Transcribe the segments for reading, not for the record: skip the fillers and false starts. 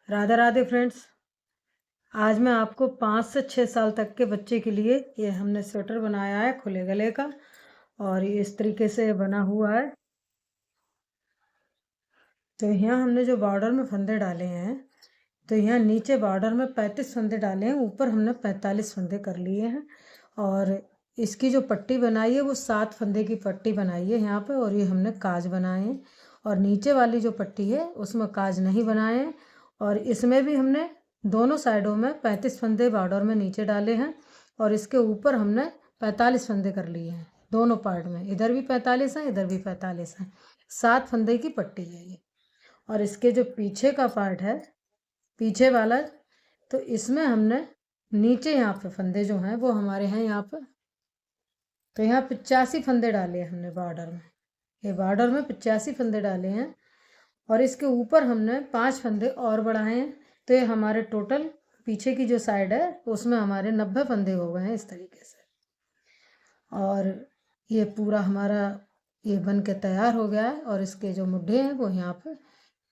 Radhe Radhe friends. आज मैं आपको 5 से 6 साल तक के बच्चे के लिए ये हमने स्वेटर बनाया है खुले गले का, और ये इस तरीके से बना हुआ है। तो यहाँ हमने जो बॉर्डर में फंदे डाले हैं, तो यहाँ नीचे बॉर्डर में 35 फंदे डाले हैं, ऊपर हमने 45 फंदे कर लिए हैं। और इसकी जो पट्टी बनाई है वो 7 फंदे की पट्टी बनाई है यहाँ पे, और ये हमने काज बनाए हैं। और नीचे वाली जो पट्टी है उसमें काज नहीं बनाए हैं। और इसमें भी हमने दोनों साइडों में 35 फंदे बॉर्डर में नीचे डाले हैं, और इसके ऊपर हमने 45 फंदे कर लिए हैं दोनों पार्ट में। इधर भी 45 हैं, इधर भी 45 हैं। 7 फंदे की पट्टी है ये। और इसके जो पीछे का पार्ट है, पीछे वाला, तो इसमें हमने नीचे यहाँ पे फंदे जो हैं वो हमारे हैं यहाँ पे। तो यहाँ 85 फंदे डाले हैं हमने बॉर्डर में। ये बॉर्डर में 85 फंदे डाले हैं, और इसके ऊपर हमने 5 फंदे और बढ़ाए हैं। तो ये हमारे टोटल पीछे की जो साइड है उसमें हमारे 90 फंदे हो गए हैं इस तरीके से। और ये पूरा हमारा ये बन के तैयार हो गया है। और इसके जो मुड्ढे हैं वो यहाँ पे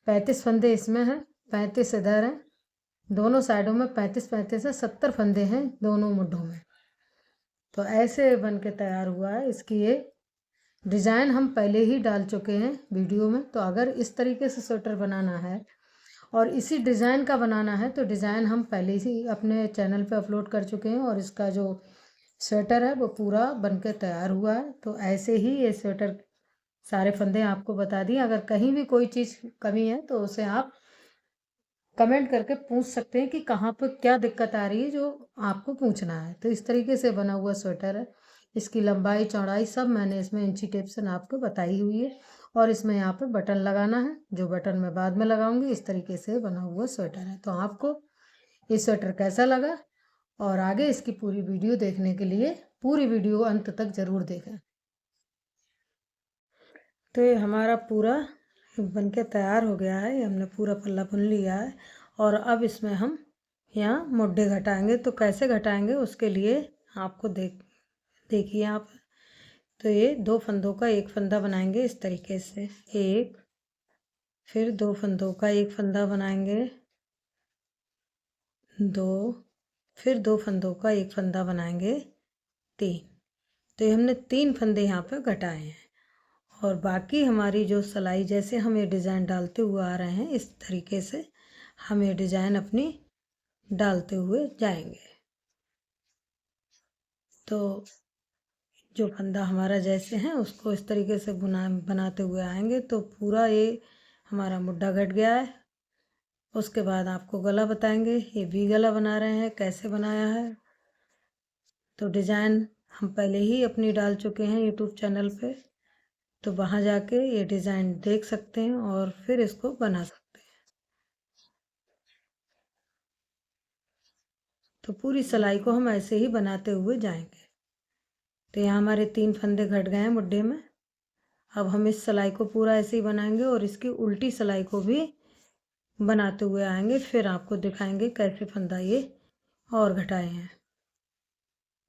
35 फंदे इसमें हैं, 35 इधर हैं। दोनों साइडों में 35-35 है, 70 फंदे हैं दोनों मुड्ढों में। तो ऐसे बन के तैयार हुआ है। इसकी ये डिज़ाइन हम पहले ही डाल चुके हैं वीडियो में। तो अगर इस तरीके से स्वेटर बनाना है और इसी डिज़ाइन का बनाना है तो डिज़ाइन हम पहले ही अपने चैनल पे अपलोड कर चुके हैं, और इसका जो स्वेटर है वो पूरा बन के तैयार हुआ है। तो ऐसे ही ये स्वेटर सारे फंदे आपको बता दिए। अगर कहीं भी कोई चीज़ कमी है तो उसे आप कमेंट करके पूछ सकते हैं कि कहाँ पर क्या दिक्कत आ रही है, जो आपको पूछना है। तो इस तरीके से बना हुआ स्वेटर है। इसकी लंबाई चौड़ाई सब मैंने इसमें इंची टेप से नाप के बताई हुई है। और इसमें यहाँ पे बटन लगाना है, जो बटन मैं बाद में लगाऊंगी। इस तरीके से बना हुआ स्वेटर है। तो आपको ये स्वेटर कैसा लगा, और आगे इसकी पूरी वीडियो देखने के लिए पूरी वीडियो अंत तक ज़रूर देखें। तो ये हमारा पूरा बन के तैयार हो गया है। ये हमने पूरा पल्ला बुन लिया है, और अब इसमें हम यहाँ मुड्ढे घटाएंगे। तो कैसे घटाएंगे उसके लिए आपको देखिए आप। तो ये 2 फंदों का एक फंदा बनाएंगे इस तरीके से, एक, फिर 2 फंदों का एक फंदा बनाएंगे, 2, फिर 2 फंदों का एक फंदा बनाएंगे, 3। तो ये हमने 3 फंदे यहाँ पे घटाए हैं। और बाकी हमारी जो सिलाई, जैसे हम ये डिज़ाइन डालते हुए आ रहे हैं इस तरीके से हम ये डिज़ाइन अपनी डालते हुए जाएंगे। तो जो फंदा हमारा जैसे हैं उसको इस तरीके से बनाते हुए आएंगे। तो पूरा ये हमारा मुड्ढा घट गया है। उसके बाद आपको गला बताएंगे। ये भी गला बना रहे हैं, कैसे बनाया है। तो डिज़ाइन हम पहले ही अपनी डाल चुके हैं यूट्यूब चैनल पे, तो वहाँ जाके ये डिज़ाइन देख सकते हैं और फिर इसको बना सकते हैं। तो पूरी सिलाई को हम ऐसे ही बनाते हुए जाएंगे। तो यहाँ हमारे 3 फंदे घट गए हैं मुड्ढे में। अब हम इस सिलाई को पूरा ऐसे ही बनाएंगे, और इसकी उल्टी सिलाई को भी बनाते हुए आएंगे। फिर आपको दिखाएंगे कैसे फंदा ये और घटाए हैं।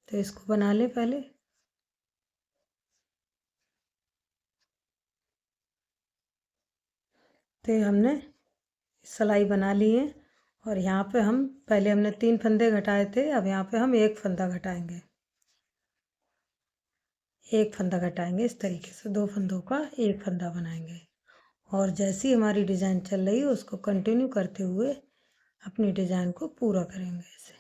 तो इसको बना लें पहले। तो हमने सिलाई बना ली है, और यहाँ पे हम पहले हमने 3 फंदे घटाए थे, अब यहाँ पे हम एक फंदा घटाएंगे। एक फंदा घटाएंगे इस तरीके से, 2 फंदों का एक फंदा बनाएंगे। और जैसी हमारी डिज़ाइन चल रही है उसको कंटिन्यू करते हुए अपनी डिज़ाइन को पूरा करेंगे ऐसे।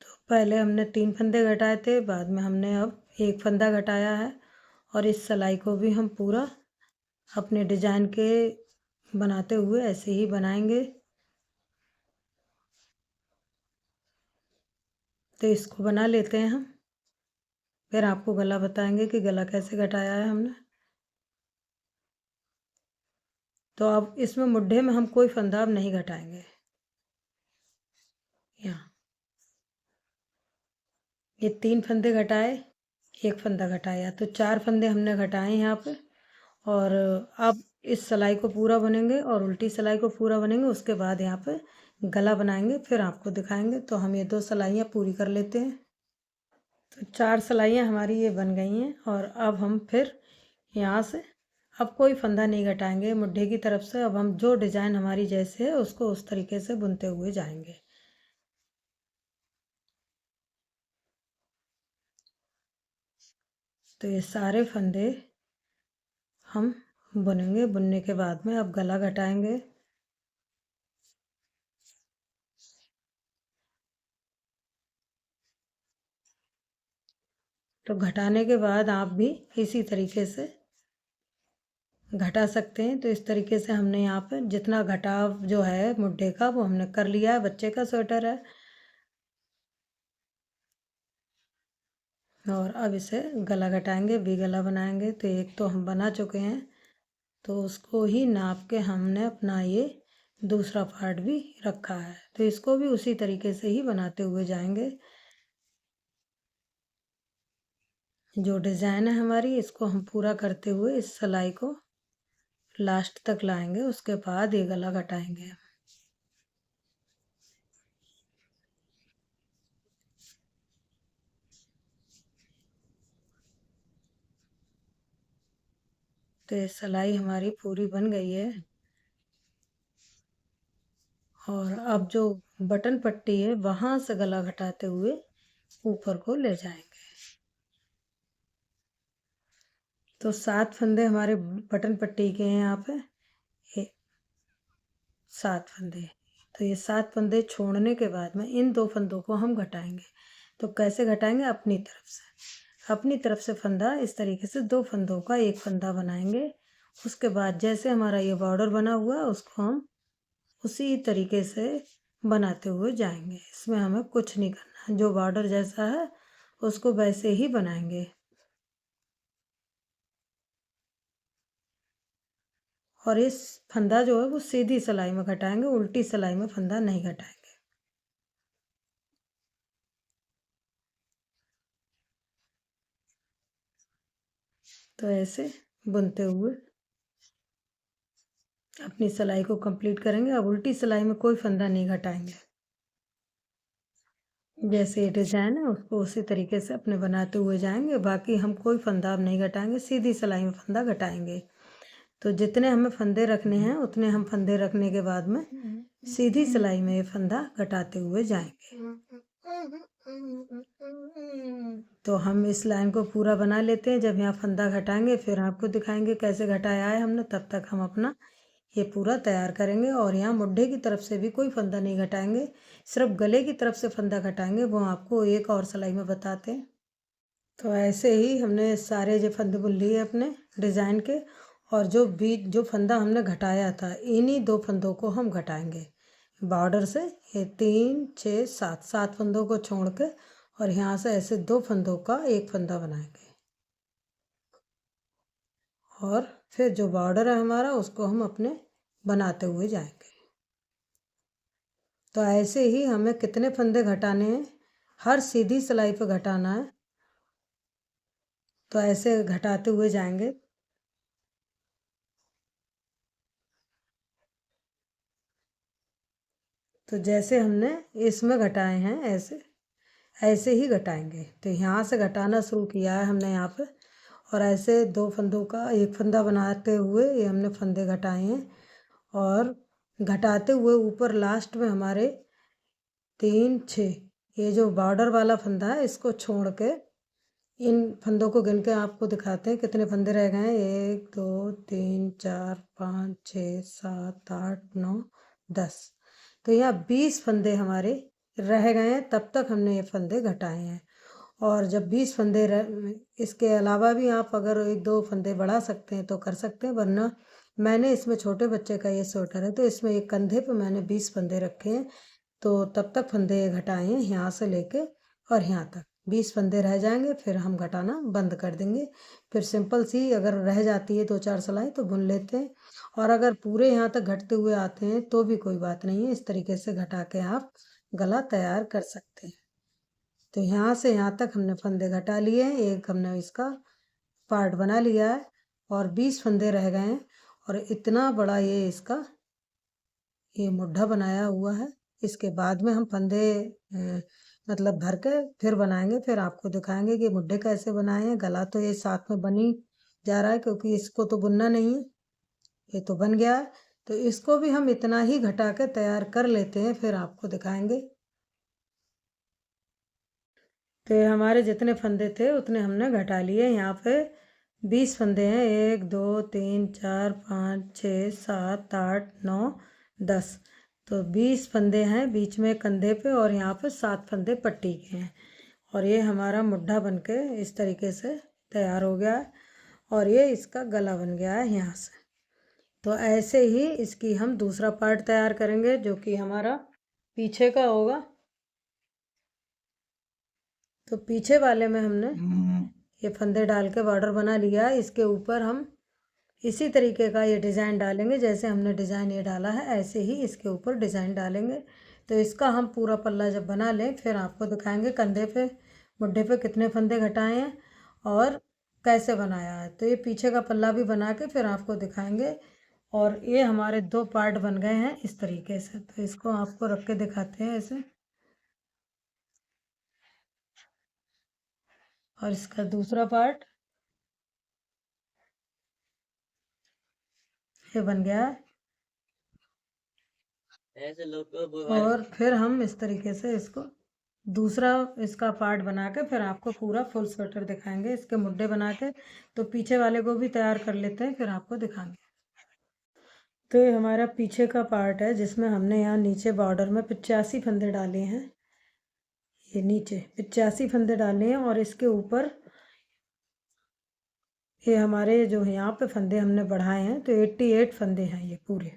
तो पहले हमने 3 फंदे घटाए थे, बाद में हमने अब एक फंदा घटाया है। और इस सिलाई को भी हम पूरा अपने डिज़ाइन के बनाते हुए ऐसे ही बनाएंगे। तो इसको बना लेते हैं हम, फिर आपको गला बताएंगे कि गला कैसे घटाया है हमने। तो अब इसमें मुड्ढे में हम कोई फंदा अब नहीं घटाएंगे। यहाँ ये 3 फंदे घटाए, एक फंदा घटाया, तो 4 फंदे हमने घटाए यहाँ पे। और अब इस सिलाई को पूरा बनेंगे और उल्टी सिलाई को पूरा बनेंगे। उसके बाद यहाँ पे गला बनाएंगे, फिर आपको दिखाएंगे। तो हम ये 2 सिलाइयाँ पूरी कर लेते हैं। तो 4 सिलाइयाँ हमारी ये बन गई हैं, और अब हम फिर यहाँ से अब कोई फंदा नहीं घटाएंगे मुड्ढे की तरफ से। अब हम जो डिज़ाइन हमारी जैसे है उसको उस तरीके से बुनते हुए जाएंगे। तो ये सारे फंदे हम बुनेंगे। बुनने के बाद में अब गला घटाएंगे। तो घटाने के बाद आप भी इसी तरीके से घटा सकते हैं। तो इस तरीके से हमने यहाँ पर जितना घटाव जो है मुड्ढे का वो हमने कर लिया है। बच्चे का स्वेटर है। और अब इसे गला घटाएंगे, वी गला बनाएंगे। तो एक तो हम बना चुके हैं, तो उसको ही नाप के हमने अपना ये दूसरा पार्ट भी रखा है। तो इसको भी उसी तरीके से ही बनाते हुए जाएंगे। जो डिज़ाइन है हमारी, इसको हम पूरा करते हुए इस सिलाई को लास्ट तक लाएंगे। उसके बाद ये गला घटाएंगे। तो ये सिलाई हमारी पूरी बन गई है। और अब जो बटन पट्टी है वहाँ से गला घटाते हुए ऊपर को ले जाएंगे। तो 7 फंदे हमारे बटन पट्टी के हैं यहाँ पे। ये 7 फंदे। तो ये 7 फंदे छोड़ने के बाद में इन 2 फंदों को हम घटाएंगे। तो कैसे घटाएंगे? अपनी तरफ से। अपनी तरफ से फंदा इस तरीके से 2 फंदों का एक फंदा बनाएंगे। उसके बाद जैसे हमारा ये बॉर्डर बना हुआ है उसको हम उसी तरीके से बनाते हुए जाएंगे। इसमें हमें कुछ नहीं करना, जो बॉर्डर जैसा है उसको वैसे ही बनाएंगे। और इस फंदा जो है वो सीधी सिलाई में घटाएंगे, उल्टी सिलाई में फंदा नहीं घटाएंगे। तो ऐसे बुनते हुए अपनी सिलाई को कंप्लीट करेंगे। अब उल्टी सिलाई में कोई फंदा नहीं घटाएंगे। जैसे ये डिज़ाइन है उसको उसी तरीके से अपने बनाते हुए जाएंगे। बाकी हम कोई फंदा अब नहीं घटाएंगे, सीधी सिलाई में फंदा घटाएंगे। तो जितने हमें फंदे रखने हैं उतने हम फंदे रखने के बाद में सीधी सिलाई में ये फंदा घटाते हुए जाएंगे। तो हम इस लाइन को पूरा बना लेते हैं। जब यहाँ फंदा घटाएंगे फिर आपको दिखाएंगे कैसे घटाया है हमने। तब तक हम अपना ये पूरा तैयार करेंगे। और यहाँ मुड्ढे की तरफ से भी कोई फंदा नहीं घटाएंगे, सिर्फ गले की तरफ से फंदा घटाएंगे। वो आपको एक और सिलाई में बताते हैं। तो ऐसे ही हमने सारे जो फंदे बुन लिए अपने डिज़ाइन के। और जो फंदा हमने घटाया था इन्हीं 2 फंदों को हम घटाएंगे बॉर्डर से। ये 3 6 7 फंदों को छोड़ के और यहाँ से ऐसे 2 फंदों का एक फंदा बनाएंगे। और फिर जो बॉर्डर है हमारा उसको हम अपने बनाते हुए जाएंगे। तो ऐसे ही हमें कितने फंदे घटाने हैं, हर सीधी सिलाई पे घटाना है। तो ऐसे घटाते हुए जाएंगे। तो जैसे हमने इसमें घटाए हैं ऐसे ऐसे ही घटाएंगे। तो यहाँ से घटाना शुरू किया है हमने यहाँ पे। और ऐसे 2 फंदों का एक फंदा बनाते हुए ये हमने फंदे घटाए हैं। और घटाते हुए ऊपर लास्ट में हमारे 3 6 ये जो बॉर्डर वाला फंदा है इसको छोड़ के इन फंदों को गिन के आपको दिखाते हैं कितने फंदे रह गए हैं। 1 2 3 4 5 6 7 8 9 10। तो यहाँ 20 फंदे हमारे रह गए हैं। तब तक हमने ये फंदे घटाए हैं। और जब 20 फंदे इसके अलावा भी आप अगर 1 2 फंदे बढ़ा सकते हैं तो कर सकते हैं, वरना मैंने इसमें छोटे बच्चे का ये स्वेटर है तो इसमें एक कंधे पे मैंने 20 फंदे रखे हैं। तो तब तक फंदे घटाए हैं यहाँ से लेके और यहाँ तक 20 फंदे रह जाएंगे। फिर हम घटाना बंद कर देंगे। फिर सिंपल सी अगर रह जाती है 2 4 सिलाई तो बुन लेते हैं। और अगर पूरे यहाँ तक घटते हुए आते हैं तो भी कोई बात नहीं है, इस तरीके से घटा के आप गला तैयार कर सकते हैं। तो यहाँ से यहाँ तक हमने फंदे घटा लिए हैं। एक हमने इसका पार्ट बना लिया है और 20 फंदे रह गए हैं। और इतना बड़ा ये इसका ये मुड्ढा बनाया हुआ है। इसके बाद में हम फंदे मतलब भर के फिर बनाएंगे। फिर आपको दिखाएंगे कि मुड्ढे कैसे बनाए हैं। गला तो ये साथ में बनी जा रहा है क्योंकि इसको तो बुनना नहीं है, ये तो बन गया है। तो इसको भी हम इतना ही घटा के तैयार कर लेते हैं, फिर आपको दिखाएंगे। तो ये हमारे जितने फंदे थे उतने हमने घटा लिए। यहाँ पे 20 फंदे हैं, 1 2 3 4 5 6 7 8 9 10। तो 20 फंदे हैं बीच में कंधे पे, और यहाँ पे 7 फंदे पट्टी के हैं। और ये हमारा मुड्ढा बनके इस तरीके से तैयार हो गया है, और ये इसका गला बन गया है यहाँ से। तो ऐसे ही इसकी हम दूसरा पार्ट तैयार करेंगे, जो कि हमारा पीछे का होगा। तो पीछे वाले में हमने ये फंदे डाल के बॉर्डर बना लिया है। इसके ऊपर हम इसी तरीके का ये डिज़ाइन डालेंगे, जैसे हमने डिज़ाइन ये डाला है ऐसे ही इसके ऊपर डिज़ाइन डालेंगे। तो इसका हम पूरा पल्ला जब बना लें फिर आपको दिखाएंगे कंधे पे मुड्ढे पे कितने फंदे घटाए हैं और कैसे बनाया है। तो ये पीछे का पल्ला भी बना के फिर आपको दिखाएंगे। और ये हमारे 2 पार्ट बन गए हैं इस तरीके से। तो इसको आपको रख के दिखाते हैं ऐसे। और इसका दूसरा पार्ट ये बन गया है। और फिर हम इस तरीके से इसको दूसरा इसका पार्ट बना के फिर आपको पूरा फुल स्वेटर दिखाएंगे इसके मुड्ढे बना के। तो पीछे वाले को भी तैयार कर लेते हैं, फिर आपको दिखाएंगे। तो ये हमारा पीछे का पार्ट है, जिसमें हमने यहाँ नीचे बॉर्डर में 85 फंदे डाले हैं। ये नीचे 85 फंदे डाले हैं, और इसके ऊपर ये हमारे जो यहाँ पे फंदे हमने बढ़ाए हैं तो 88 फंदे हैं ये पूरे।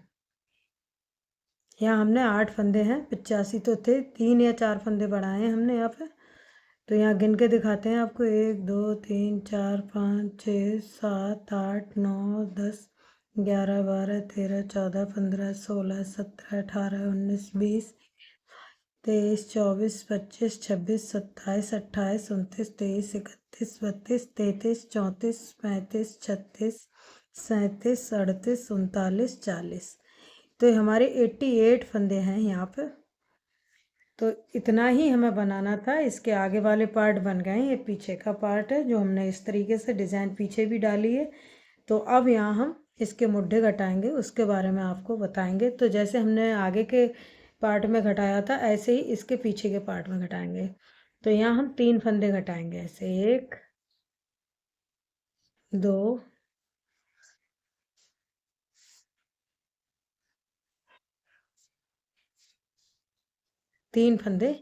यहाँ हमने 8 फंदे हैं, 85 तो थे, 3 या 4 फंदे बढ़ाए हैं हमने यहाँ पे। तो यहाँ गिन के दिखाते हैं आपको, 1 2 3 4 5 6 7 8 9 10 11 12 13 14 15 16 17 18 19 20 23 24 25 26 27 28 29 30 31 32 33 34 35 36 37 38 39 40। तो ये हमारे 88 फंदे हैं यहाँ पे। तो इतना ही हमें बनाना था। इसके आगे वाले पार्ट बन गए। ये पीछे का पार्ट है जो हमने इस तरीके से डिज़ाइन पीछे भी डाली है। तो अब यहाँ हम इसके मुड्ढे घटाएंगे, उसके बारे में आपको बताएंगे। तो जैसे हमने आगे के पार्ट में घटाया था ऐसे ही इसके पीछे के पार्ट में घटाएंगे। तो यहाँ हम 3 फंदे घटाएंगे ऐसे, 1 2 3 फंदे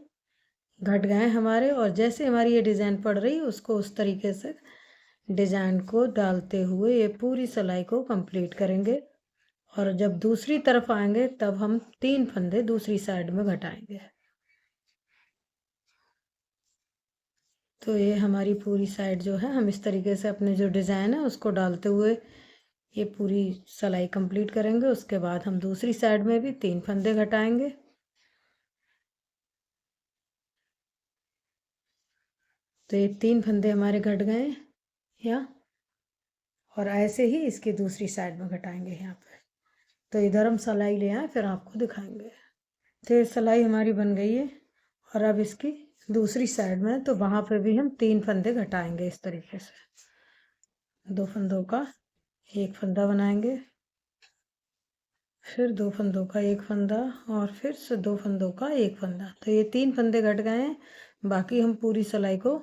घट गए हमारे। और जैसे हमारी ये डिज़ाइन पड़ रही उसको उस तरीके से डिज़ाइन को डालते हुए ये पूरी सिलाई को कंप्लीट करेंगे। और जब दूसरी तरफ आएंगे तब हम 3 फंदे दूसरी साइड में घटाएंगे। तो ये हमारी पूरी साइड जो है हम इस तरीके से अपने जो डिज़ाइन है उसको डालते हुए ये पूरी सिलाई कंप्लीट करेंगे। उसके बाद हम दूसरी साइड में भी 3 फंदे घटाएंगे। तो ये 3 फंदे हमारे घट गए यहाँ, और ऐसे ही इसकी दूसरी साइड में घटाएंगे यहाँ पे। तो इधर हम सिलाई ले आए फिर आपको दिखाएंगे। तो ये सिलाई हमारी बन गई है, और अब इसकी दूसरी साइड में तो वहाँ पे भी हम 3 फंदे घटाएंगे इस तरीके से। 2 फंदों का एक फंदा बनाएंगे, फिर 2 फंदों का एक फंदा, और फिर से 2 फंदों का एक फंदा। तो ये 3 फंदे घट गए हैं। बाकी हम पूरी सिलाई को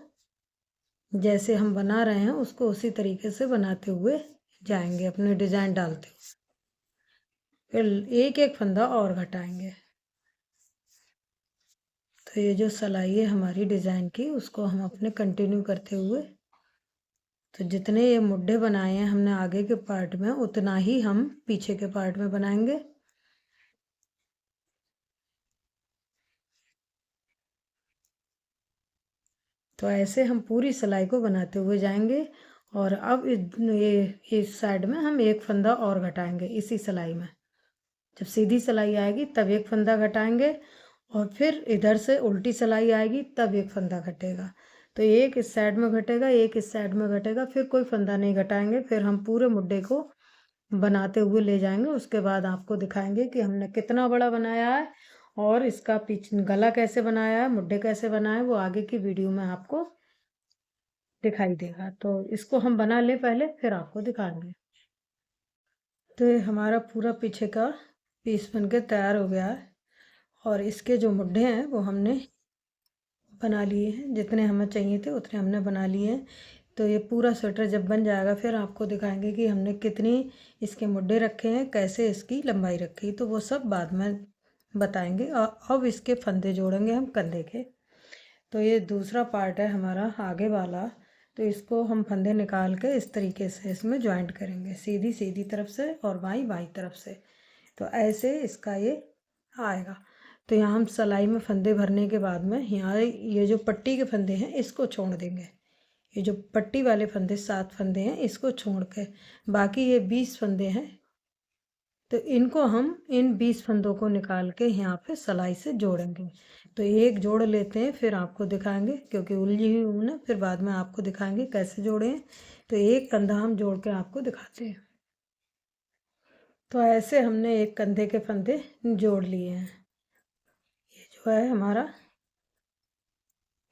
जैसे हम बना रहे हैं उसको उसी तरीके से बनाते हुए जाएंगे अपने डिज़ाइन डालते हुए। फिर एक एक फंदा और घटाएंगे। तो ये जो सिलाई है हमारी डिज़ाइन की उसको हम अपने कंटिन्यू करते हुए, तो जितने ये मुड्ढे बनाए हैं हमने आगे के पार्ट में उतना ही हम पीछे के पार्ट में बनाएंगे। तो ऐसे हम पूरी सिलाई को बनाते हुए जाएंगे। और अब ये इस साइड में हम एक फंदा और घटाएंगे इसी सिलाई में। जब सीधी सिलाई आएगी तब एक फंदा घटाएंगे, और फिर इधर से उल्टी सिलाई आएगी तब एक फंदा घटेगा। तो एक इस साइड में घटेगा, एक इस साइड में घटेगा, फिर कोई फंदा नहीं घटाएंगे। फिर हम पूरे मुड्ढे को बनाते हुए ले जाएंगे। उसके बाद आपको दिखाएंगे कि हमने कितना बड़ा बनाया है और इसका पीछे गला कैसे बनाया है, मुड्ढे कैसे बनाए, वो आगे की वीडियो में आपको दिखाई देगा। तो इसको हम बना लें पहले, फिर आपको दिखाएंगे। तो ये हमारा पूरा पीछे का पीस बन के तैयार हो गया है और इसके जो मुड्ढे हैं वो हमने बना लिए हैं, जितने हमें चाहिए थे उतने हमने बना लिए हैं। तो ये पूरा स्वेटर जब बन जाएगा फिर आपको दिखाएंगे कि हमने कितनी इसके मुड्ढे रखे हैं, कैसे इसकी लंबाई रखी, तो वो सब बाद में बताएंगे। और अब इसके फंदे जोड़ेंगे हम कंधे के। तो ये दूसरा पार्ट है हमारा आगे वाला। तो इसको हम फंदे निकाल के इस तरीके से इसमें ज्वाइंट करेंगे, सीधी सीधी तरफ से और बाईं बाईं तरफ से। तो ऐसे इसका ये आएगा। तो यहाँ हम सिलाई में फंदे भरने के बाद में यहाँ ये जो पट्टी के फंदे हैं इसको छोड़ देंगे। ये जो पट्टी वाले फंदे 7 फंदे हैं इसको छोड़ के बाकी ये 20 फंदे हैं। तो इनको हम इन 20 फंदों को निकाल के यहाँ पे सिलाई से जोड़ेंगे। तो एक जोड़ लेते हैं फिर आपको दिखाएंगे, क्योंकि उलझी हुई हूँ ना, फिर बाद में आपको दिखाएंगे कैसे जोड़े हैं। तो एक कंधा हम जोड़ के आपको दिखाते हैं। तो ऐसे हमने एक कंधे के फंदे जोड़ लिए हैं। ये जो है हमारा,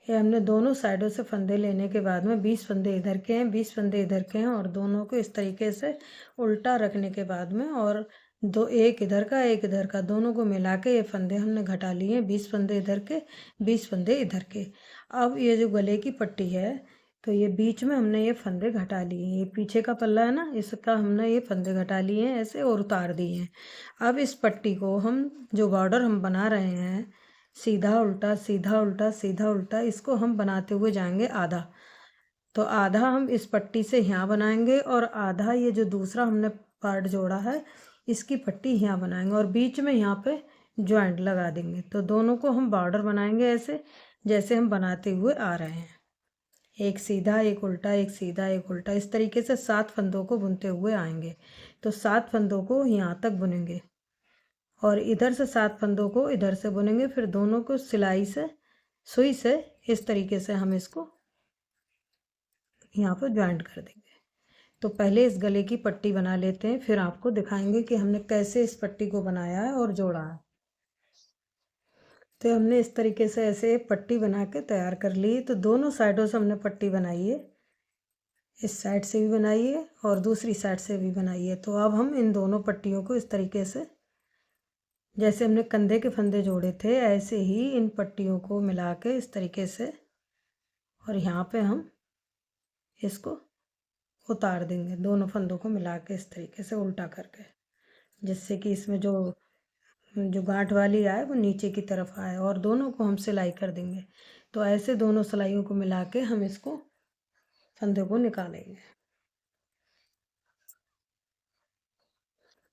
ये हमने दोनों साइडों से फंदे लेने के बाद में 20 फंदे इधर के हैं, 20 फंदे इधर के हैं, और दोनों को इस तरीके से उल्टा रखने के बाद में और दो, एक इधर का एक इधर का, दोनों को मिला के ये फंदे हमने घटा लिए हैं। 20 फंदे इधर के, 20 फंदे इधर के। अब ये जो गले की पट्टी है, तो ये बीच में हमने ये फंदे घटा लिए हैं। ये पीछे का पल्ला है ना, इसका हमने ये फंदे घटा लिए हैं ऐसे और उतार दिए हैं। अब इस पट्टी को हम जो बॉर्डर हम बना रहे हैं, सीधा उल्टा सीधा उल्टा सीधा उल्टा, इसको हम बनाते हुए जाएंगे आधा। तो आधा हम इस पट्टी से यहाँ बनाएंगे और आधा ये जो दूसरा हमने पार्ट जोड़ा है इसकी पट्टी यहाँ बनाएंगे और बीच में यहाँ पे ज्वाइंट लगा देंगे। तो दोनों को हम बॉर्डर बनाएंगे ऐसे जैसे हम बनाते हुए आ रहे हैं, एक सीधा एक उल्टा, एक सीधा एक उल्टा, इस तरीके से 7 फंदों को बुनते हुए आएंगे। तो 7 फंदों को यहाँ तक बुनेंगे और इधर से 7 फंदों को इधर से बुनेंगे, फिर दोनों को सिलाई से, सुई से इस तरीके से हम इसको यहाँ पर ज्वाइंट कर देंगे। तो पहले इस गले की पट्टी बना लेते हैं, फिर आपको दिखाएंगे कि हमने कैसे इस पट्टी को बनाया है और जोड़ा है। तो हमने इस तरीके से ऐसे पट्टी बना के तैयार कर ली। तो दोनों साइडों से हमने पट्टी बनाई है, इस साइड से भी बनाई है और दूसरी साइड से भी बनाई है। तो अब हम इन दोनों पट्टियों को इस तरीके से, जैसे हमने कंधे के फंदे जोड़े थे ऐसे ही इन पट्टियों को मिला के इस तरीके से, और यहाँ पे हम इसको उतार देंगे दोनों फंदों को मिला के इस तरीके से उल्टा करके, जिससे कि इसमें जो जो गांठ वाली आए वो नीचे की तरफ आए, और दोनों को हम सिलाई कर देंगे। तो ऐसे दोनों सिलाइयों को मिला के हम इसको फंदे को निकालेंगे।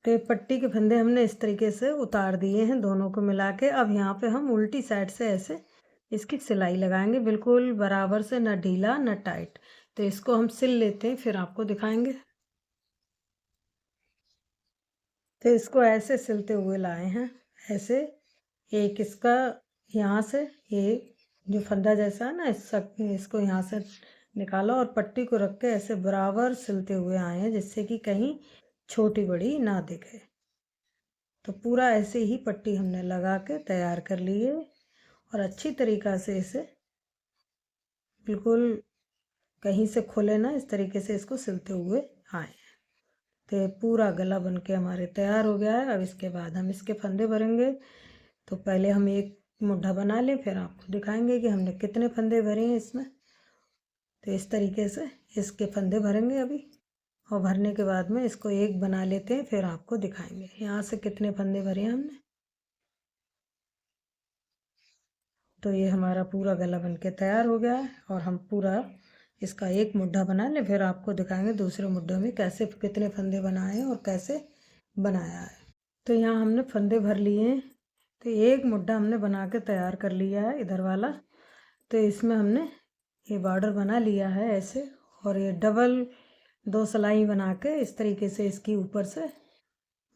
तो ये पट्टी के फंदे हमने इस तरीके से उतार दिए हैं दोनों को मिला के। अब यहाँ पे हम उल्टी साइड से ऐसे इसकी सिलाई लगाएंगे, बिल्कुल बराबर से, न ढीला न टाइट। तो इसको हम सिल लेते हैं फिर आपको दिखाएंगे। तो इसको ऐसे सिलते हुए लाए हैं ऐसे, एक इसका यहाँ से ये जो फंदा जैसा है ना, इसको यहाँ से निकालो और पट्टी को रख के ऐसे बराबर सिलते हुए आए हैं, जिससे कि कहीं छोटी बड़ी ना दिखे। तो पूरा ऐसे ही पट्टी हमने लगा के तैयार कर ली है और अच्छी तरीक़ा से इसे बिल्कुल कहीं से खोले ना, इस तरीके से इसको सिलते हुए आए। तो पूरा गला बन के हमारे तैयार हो गया है। अब इसके बाद हम इसके फंदे भरेंगे। तो पहले हम एक मुड्ढा बना लें, फिर आपको दिखाएंगे कि हमने कितने फंदे भरे हैं इसमें। तो इस तरीके से इसके फंदे भरेंगे अभी, और भरने के बाद में इसको एक बना लेते हैं, फिर आपको दिखाएंगे यहाँ से कितने फंदे भरे हैं हमने। तो ये हमारा पूरा गला बन के तैयार हो गया है और हम पूरा इसका एक मुड्ढा बना लें, फिर आपको दिखाएंगे दूसरे मुड्ढे में कैसे कितने फंदे बनाए हैं और कैसे बनाया है। तो यहाँ हमने फंदे भर लिए हैं। तो एक मुड्ढा हमने बना के तैयार कर लिया है इधर वाला। तो इसमें हमने ये बॉर्डर बना लिया है ऐसे, और ये डबल 2 सिलाई बना के इस तरीके से इसकी ऊपर से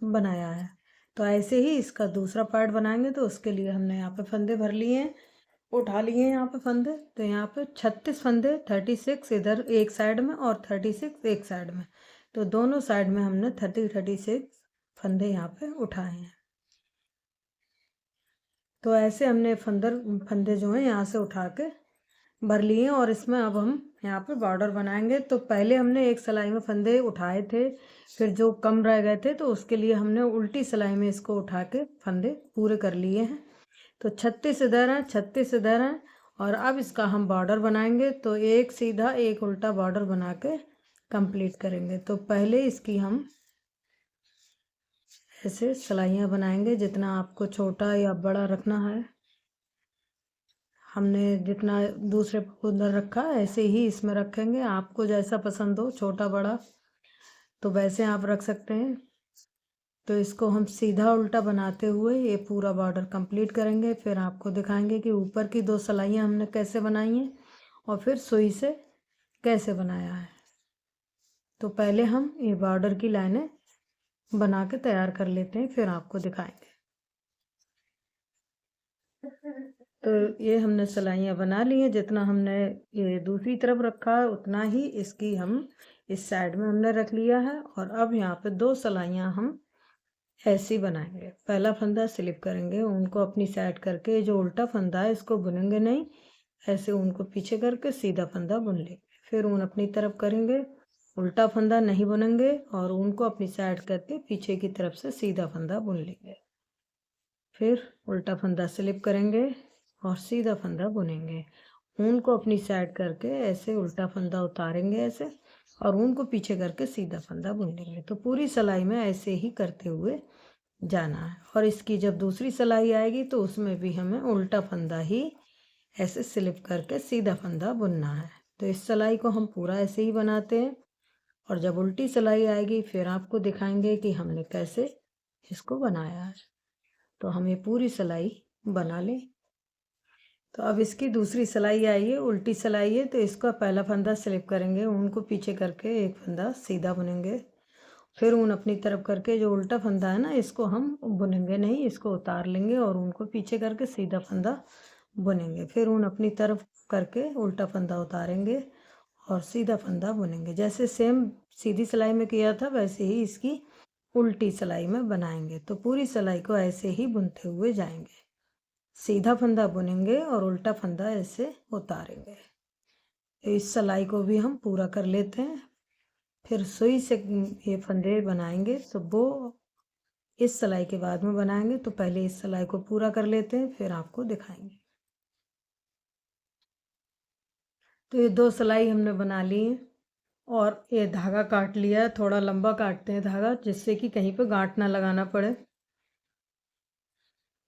बनाया है। तो ऐसे ही इसका दूसरा पार्ट बनाएंगे। तो उसके लिए हमने यहाँ पे फंदे भर लिए हैं, उठा लिए हैं यहाँ पे फंदे। तो यहाँ पे 36 फंदे, 36 इधर एक साइड में और 36 एक साइड में। तो दोनों साइड में हमने 36 फंदे यहाँ पे उठाए हैं। तो ऐसे हमने फंदे जो हैं यहाँ से उठा के भर लिए और इसमें अब हम यहाँ पे बॉर्डर बनाएंगे। तो पहले हमने एक सिलाई में फंदे उठाए थे, फिर जो कम रह गए थे तो उसके लिए हमने उल्टी सिलाई में इसको उठा के फंदे पूरे कर लिए हैं। तो 36 इधर हैं, 36 इधर हैं, और अब इसका हम बॉर्डर बनाएंगे। तो एक सीधा एक उल्टा बॉर्डर बना के कंप्लीट करेंगे। तो पहले इसकी हम ऐसे सिलाइयाँ बनाएंगे, जितना आपको छोटा या बड़ा रखना है। हमने जितना दूसरे उधर रखा ऐसे ही इसमें रखेंगे। आपको जैसा पसंद हो, छोटा बड़ा, तो वैसे आप रख सकते हैं। तो इसको हम सीधा उल्टा बनाते हुए ये पूरा बॉर्डर कंप्लीट करेंगे। फिर आपको दिखाएंगे कि ऊपर की 2 सिलाइयाँ हमने कैसे बनाई हैं और फिर सुई से कैसे बनाया है। तो पहले हम ये बॉर्डर की लाइनें बना के तैयार कर लेते हैं, फिर आपको दिखाएंगे। तो ये हमने सिलाइयाँ बना ली हैं। जितना हमने ये दूसरी तरफ रखा है उतना ही इसकी हम इस साइड में हमने रख लिया है। और अब यहाँ पे 2 सिलाइयाँ हम ऐसी बनाएंगे। पहला फंदा स्लिप करेंगे, उनको अपनी साइड करके, जो उल्टा फंदा है इसको बुनेंगे नहीं, ऐसे उनको पीछे करके सीधा फंदा बुन लेंगे। फिर ऊन अपनी तरफ करेंगे, उल्टा फंदा नहीं बुनेंगे, और उनको अपनी साइड करके पीछे की तरफ से सीधा फंदा बुन लेंगे। फिर उल्टा फंदा स्लिप करेंगे और सीधा फंदा बुनेंगे। ऊन को अपनी साइड करके ऐसे उल्टा फंदा उतारेंगे ऐसे, और ऊन को पीछे करके सीधा फंदा बुन लेंगे। तो पूरी सिलाई में ऐसे ही करते हुए जाना है। और इसकी जब दूसरी सिलाई आएगी तो उसमें भी हमें उल्टा फंदा ही ऐसे स्लिप करके सीधा फंदा बुनना है। तो इस सिलाई को हम पूरा ऐसे ही बनाते हैं, और जब उल्टी सिलाई आएगी फिर आपको दिखाएंगे कि हमने कैसे इसको बनाया है। तो हम ये पूरी सिलाई बना लें। तो अब इसकी दूसरी सिलाई आई है, उल्टी सिलाई है। तो इसका पहला फंदा स्लिप करेंगे, ऊन को पीछे करके एक फंदा सीधा बुनेंगे। फिर ऊन अपनी तरफ करके जो उल्टा फंदा है ना, इसको हम बुनेंगे नहीं, इसको उतार लेंगे और ऊन को पीछे करके सीधा फंदा बुनेंगे। फिर ऊन अपनी तरफ करके उल्टा फंदा उतारेंगे और सीधा फंदा बुनेंगे। जैसे सेम सीधी सिलाई में किया था वैसे ही इसकी उल्टी सिलाई में बनाएंगे। तो पूरी सिलाई को ऐसे ही बुनते हुए जाएंगे। सीधा फंदा बुनेंगे और उल्टा फंदा ऐसे उतारेंगे। इस सिलाई को भी हम पूरा कर लेते हैं। फिर सुई से ये फंदे बनाएंगे, तो वो इस सिलाई के बाद में बनाएंगे। तो पहले इस सिलाई को पूरा कर लेते हैं, फिर आपको दिखाएंगे। तो ये 2 सिलाई हमने बना ली है, और ये धागा काट लिया है। थोड़ा लंबा काटते हैं धागा, जिससे कि कहीं पे गांठ ना लगाना पड़े।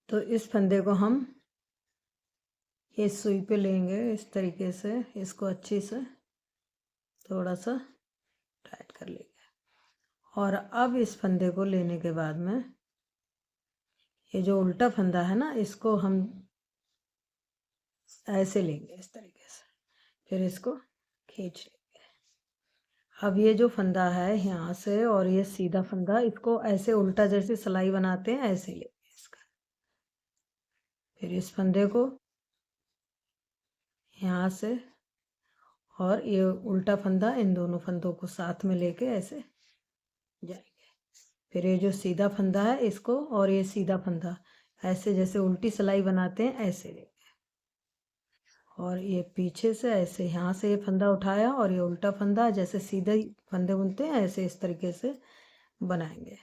तो इस फंदे को हम इस सुई पे लेंगे इस तरीके से, इसको अच्छी से थोड़ा सा टाइट कर लेंगे। और अब इस फंदे को लेने के बाद में ये जो उल्टा फंदा है ना, इसको हम ऐसे लेंगे इस तरीके से, फिर इसको खींच लेंगे। अब ये जो फंदा है यहाँ से और ये सीधा फंदा, इसको ऐसे उल्टा जैसे सिलाई बनाते हैं ऐसे लेंगे इसका। फिर इस फंदे को यहाँ से और ये उल्टा फंदा, इन दोनों फंदों को साथ में लेके ऐसे जाएंगे। फिर ये जो सीधा फंदा है इसको और ये सीधा फंदा ऐसे जैसे उल्टी सिलाई बनाते हैं ऐसे लेंगे। और ये पीछे से ऐसे यहाँ से ये फंदा उठाया और ये उल्टा फंदा, जैसे सीधे फंदे बुनते हैं ऐसे इस तरीके से बनाएंगे।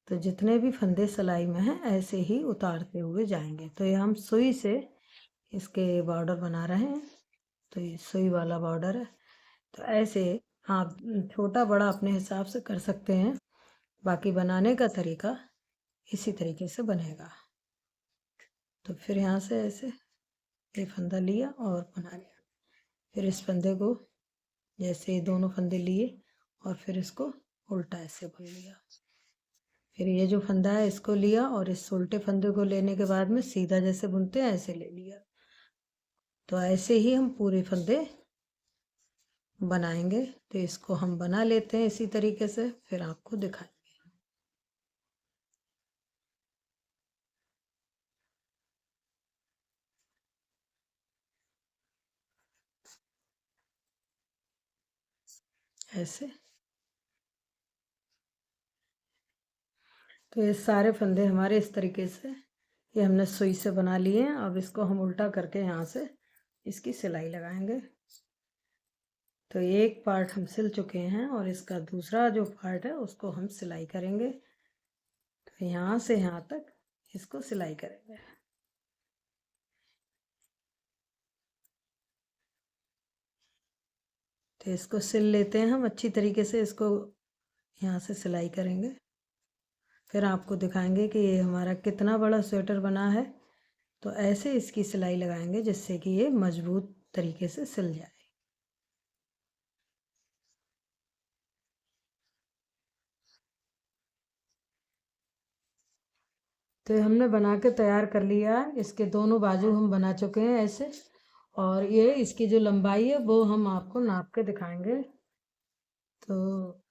तो जितने भी फंदे सिलाई में हैं ऐसे ही उतारते हुए जाएंगे। तो ये हम सुई से इसके बॉर्डर बना रहे हैं। तो ये सुई वाला बॉर्डर है। तो ऐसे आप छोटा बड़ा अपने हिसाब से कर सकते हैं। बाकी बनाने का तरीका इसी तरीके से बनेगा। तो फिर यहाँ से ऐसे ये फंदा लिया और बना लिया। फिर इस फंदे को जैसे ये दोनों फंदे लिए और फिर इसको उल्टा ऐसे बुन लिया। फिर ये जो फंदा है इसको लिया और इस उल्टे फंदे को लेने के बाद में सीधा जैसे बुनते हैं ऐसे ले लिया। तो ऐसे ही हम पूरे फंदे बनाएंगे। तो इसको हम बना लेते हैं इसी तरीके से, फिर आपको दिखाएंगे। ऐसे तो ये सारे फंदे हमारे इस तरीके से ये हमने सुई से बना लिए हैं। अब इसको हम उल्टा करके यहाँ से इसकी सिलाई लगाएंगे। तो एक पार्ट हम सिल चुके हैं और इसका दूसरा जो पार्ट है उसको हम सिलाई करेंगे। तो यहाँ से यहाँ तक इसको सिलाई करेंगे। तो इसको सिल लेते हैं हम अच्छी तरीके से, इसको यहाँ से सिलाई करेंगे। फिर आपको दिखाएंगे कि ये हमारा कितना बड़ा स्वेटर बना है। तो ऐसे इसकी सिलाई लगाएंगे जिससे कि ये मजबूत तरीके से सिल जाए। तो हमने बना के तैयार कर लिया है। इसके दोनों बाजू हम बना चुके हैं ऐसे, और ये इसकी जो लंबाई है वो हम आपको नाप के दिखाएंगे। तो